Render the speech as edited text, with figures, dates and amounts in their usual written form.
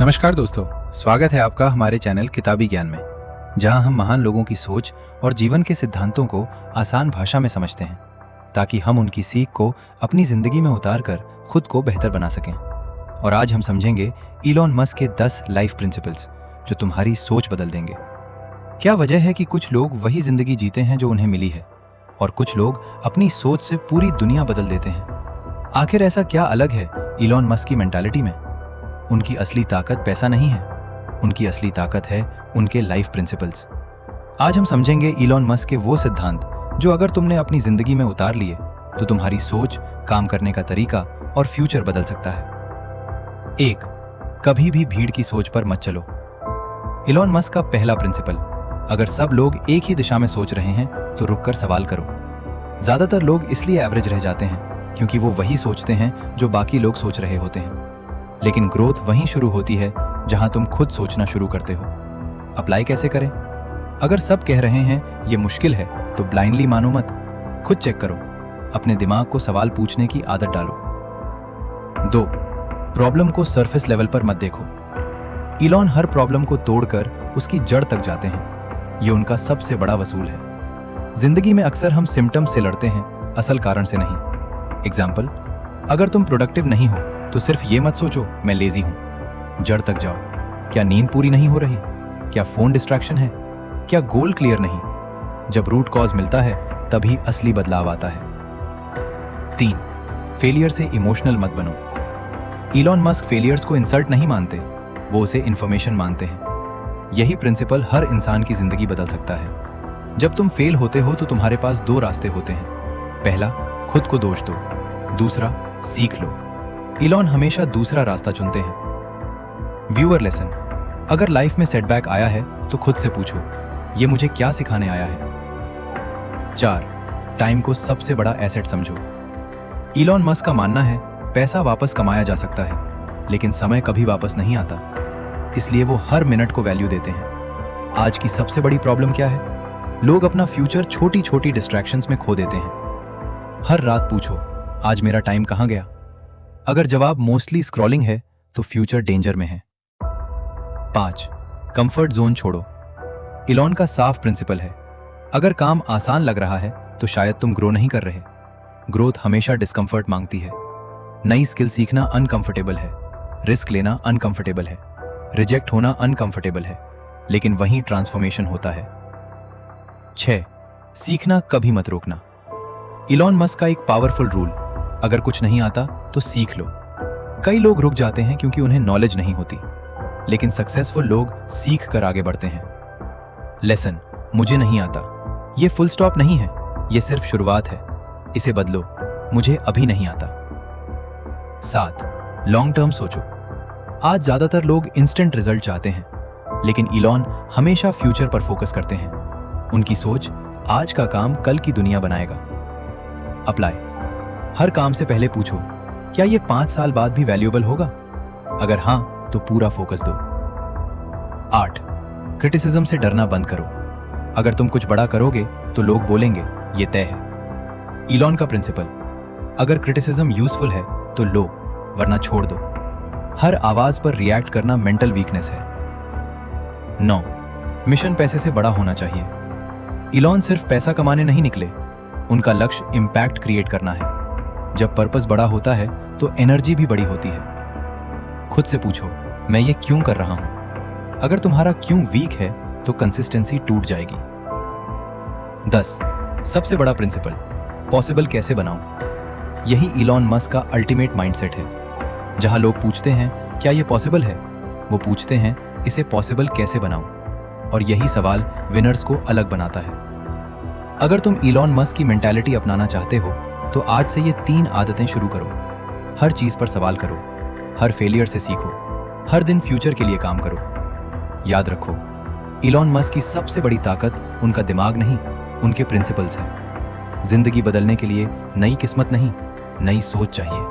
नमस्कार दोस्तों, स्वागत है आपका हमारे चैनल किताबी ज्ञान में, जहां हम महान लोगों की सोच और जीवन के सिद्धांतों को आसान भाषा में समझते हैं ताकि हम उनकी सीख को अपनी जिंदगी में उतारकर खुद को बेहतर बना सकें। और आज हम समझेंगे इलॉन मस्क के 10 लाइफ प्रिंसिपल्स जो तुम्हारी सोच बदल देंगे। क्या वजह है कि कुछ लोग वही जिंदगी जीते हैं जो उन्हें मिली है और कुछ लोग अपनी सोच से पूरी दुनिया बदल देते हैं? आखिर ऐसा क्या अलग है इलॉन मस्क की मेंटालिटी में? उनकी असली ताकत पैसा नहीं है, उनकी असली ताकत है उनके लाइफ प्रिंसिपल्स। आज हम समझेंगे इलॉन मस्क के वो सिद्धांत जो अगर तुमने अपनी जिंदगी में उतार लिए तो तुम्हारी सोच, काम करने का तरीका और फ्यूचर बदल सकता है। 1. कभी भी भीड़ की सोच पर मत चलो। इलॉन मस्क का पहला प्रिंसिपल, अगर सब लोग एक ही दिशा में सोच रहे हैं तो रुककर सवाल करो। ज्यादातर लोग इसलिए एवरेज रह जाते हैं क्योंकि वो वही सोचते हैं जो बाकी लोग सोच रहे होते हैं। लेकिन ग्रोथ वहीं शुरू होती है जहां तुम खुद सोचना शुरू करते हो। अप्लाई कैसे करें? अगर सब कह रहे हैं ये मुश्किल है तो ब्लाइंडली मानो मत, खुद चेक करो। अपने दिमाग को सवाल पूछने की आदत डालो। 2. प्रॉब्लम को सरफेस लेवल पर मत देखो। इलॉन हर प्रॉब्लम को तोड़कर उसकी जड़ तक जाते हैं। ये उनका सबसे बड़ा वसूल है। जिंदगी में अक्सर हम सिम्टम्स से लड़ते हैं, असल कारण से नहीं। एग्जाम्पल, अगर तुम प्रोडक्टिव नहीं हो तो सिर्फ ये मत सोचो मैं लेजी हूं। जड़ तक जाओ। क्या नींद पूरी नहीं हो रही? क्या फोन डिस्ट्रैक्शन है? क्या गोल क्लियर नहीं? जब रूट कॉज मिलता है तभी असली बदलाव आता है। 3. फेलियर से इमोशनल मत बनो। इलॉन मस्क फेलियर्स को इंसल्ट नहीं मानते, वो उसे इंफॉर्मेशन मानते हैं। यही प्रिंसिपल हर इंसान की जिंदगी बदल सकता है। जब तुम फेल होते हो तो तुम्हारे पास 2 रास्ते होते हैं। पहला, खुद को दोष दो। दूसरा, सीख लो। इलॉन हमेशा दूसरा रास्ता चुनते हैं। व्यूअर लेसन, अगर लाइफ में सेटबैक आया है तो खुद से पूछो, ये मुझे क्या सिखाने आया है? 4. टाइम को सबसे बड़ा एसेट समझो। इलॉन मस्क का मानना है पैसा वापस कमाया जा सकता है, लेकिन समय कभी वापस नहीं आता। इसलिए वो हर मिनट को वैल्यू देते हैं। आज की सबसे बड़ी प्रॉब्लम क्या है? लोग अपना फ्यूचर छोटी छोटी डिस्ट्रैक्शंस में खो देते हैं। हर रात पूछो, आज मेरा टाइम कहां गया? अगर जवाब मोस्टली स्क्रॉलिंग है तो फ्यूचर डेंजर में है। 5. कंफर्ट जोन छोड़ो। इलॉन का साफ प्रिंसिपल है, अगर काम आसान लग रहा है तो शायद तुम ग्रो नहीं कर रहे। ग्रोथ हमेशा डिस्कंफर्ट मांगती है। नई स्किल सीखना अनकंफर्टेबल है, रिस्क लेना अनकंफर्टेबल है, रिजेक्ट होना अनकंफर्टेबल है, लेकिन वहीं ट्रांसफॉर्मेशन होता है। 6. सीखना कभी मत रोकना। इलॉन मस्क का एक पावरफुल रूल, अगर कुछ नहीं आता तो सीख लो। कई लोग रुक जाते हैं क्योंकि उन्हें नॉलेज नहीं होती, लेकिन सक्सेसफुल लोग सीख कर आगे बढ़ते हैं। लेसन, मुझे नहीं आता, ये फुल स्टॉप नहीं है, ये सिर्फ शुरुआत है, इसे बदलो, मुझे अभी नहीं आता। 7. लॉन्ग टर्म सोचो। आज ज्यादातर लोग इंस्टेंट रिजल्ट चाहते हैं, लेकिन इलॉन हमेशा फ्यूचर पर फोकस करते हैं। उनकी सोच आज का काम कल की दुनिया बनाएगा। अप्लाई, हर काम से पहले पूछो, क्या ये 5 साल बाद भी वैल्यूएबल होगा? अगर हां तो पूरा फोकस दो। 8. क्रिटिसिज्म से डरना बंद करो। अगर तुम कुछ बड़ा करोगे तो लोग बोलेंगे ये तय है। इलॉन का प्रिंसिपल, अगर क्रिटिसिज्म यूजफुल है तो लो, वरना छोड़ दो। हर आवाज पर रिएक्ट करना मेंटल वीकनेस है। 9. मिशन पैसे से बड़ा होना चाहिए। इलॉन सिर्फ पैसा कमाने नहीं निकले, उनका लक्ष्य इंपैक्ट क्रिएट करना है। जब पर्पस बड़ा होता है तो एनर्जी भी बड़ी होती है। खुद से पूछो, मैं ये क्यों कर रहा हूं? अगर तुम्हारा क्यों वीक है तो कंसिस्टेंसी टूट जाएगी। 10. सबसे बड़ा प्रिंसिपल, पॉसिबल कैसे बनाऊं? यही इलॉन मस्क का अल्टीमेट माइंडसेट है। जहां लोग पूछते हैं क्या ये पॉसिबल है, वो पूछते हैं इसे पॉसिबल कैसे बनाऊं? और यही सवाल विनर्स को अलग बनाता है। अगर तुम इलॉन मस्क की मेंटालिटी अपनाना चाहते हो तो आज से ये 3 आदतें शुरू करो। हर चीज पर सवाल करो, हर फेलियर से सीखो, हर दिन फ्यूचर के लिए काम करो। याद रखो, इलॉन मस्क की सबसे बड़ी ताकत उनका दिमाग नहीं, उनके प्रिंसिपल्स हैं। जिंदगी बदलने के लिए नई किस्मत नहीं, नई सोच चाहिए।